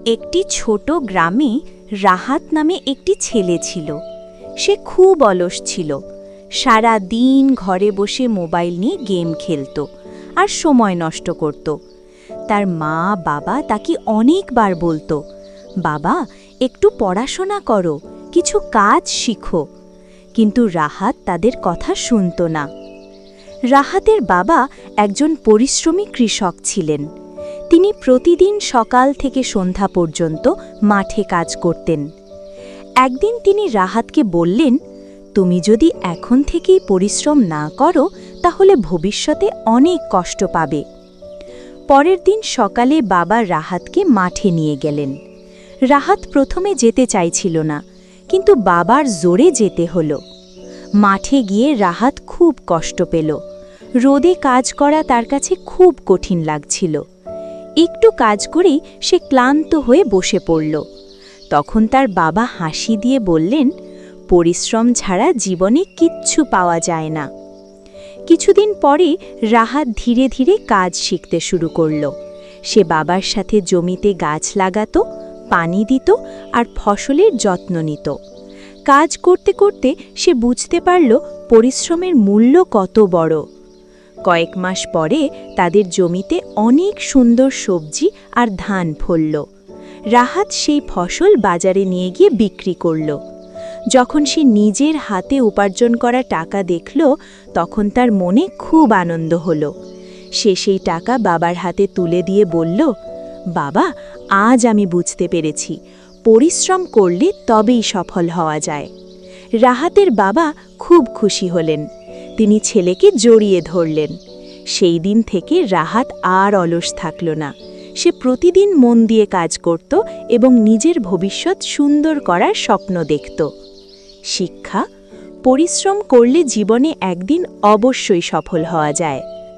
একটি ছোট গ্রামে রাহাত নামে একটি ছেলে ছিল। সে খুব অলস ছিল। সারা দিন ঘরে বসে মোবাইল নিয়ে গেম খেলত আর সময় নষ্ট করত। তার মা বাবা তাকে অনেকবার বলতো, বাবা একটু পড়াশোনা করো, কিছু কাজ শিখো। কিন্তু রাহাত তাদের কথা শুনত না। রাহাতের বাবা একজন পরিশ্রমী কৃষক ছিলেন। তিনি প্রতিদিন সকাল থেকে সন্ধ্যা পর্যন্ত মাঠে কাজ করতেন। একদিন তিনি রাহাতকে বললেন, তুমি যদি এখন থেকেই পরিশ্রম না করো তাহলে ভবিষ্যতে অনেক কষ্ট পাবে। পরের দিন সকালে বাবা রাহাতকে মাঠে নিয়ে গেলেন। রাহাত প্রথমে যেতে চাইছিল না, কিন্তু বাবার জোরে যেতে হলো। মাঠে গিয়ে রাহাত খুব কষ্ট পেল। রোদে কাজ করা তার কাছে খুব কঠিন লাগছিল। একটু কাজ করেই সে ক্লান্ত হয়ে বসে পড়ল। তখন তার বাবা হাসি দিয়ে বললেন, পরিশ্রম ছাড়া জীবনে কিচ্ছু পাওয়া যায় না। কিছুদিন পরে রাহাত ধীরে ধীরে কাজ শিখতে শুরু করল। সে বাবার সাথে জমিতে গাছ লাগাতো, পানি দিত আর ফসলের যত্ন নিত। কাজ করতে করতে সে বুঝতে পারল পরিশ্রমের মূল্য কত বড়। কয়েক মাস পরে তাদের জমিতে অনেক সুন্দর সবজি আর ধান ফলল। রাহাত সেই ফসল বাজারে নিয়ে গিয়ে বিক্রি করল। যখন সে নিজের হাতে উপার্জন করা টাকা দেখল, তখন তার মনে খুব আনন্দ হলো। সে সেই টাকা বাবার হাতে তুলে দিয়ে বলল, বাবা, আজ আমি বুঝতে পেরেছি, পরিশ্রম করলে তবেই সফল হওয়া যায়। রাহাতের বাবা খুব খুশি হলেন। তিনি ছেলেকে জড়িয়ে ধরলেন। সেই দিন থেকে রাহাত আর অলস থাকল না। সে প্রতিদিন মন দিয়ে কাজ করত এবং নিজের ভবিষ্যৎ সুন্দর করার স্বপ্ন দেখত। শিক্ষা: পরিশ্রম করলে জীবনে একদিন অবশ্যই সফল হওয়া যায়।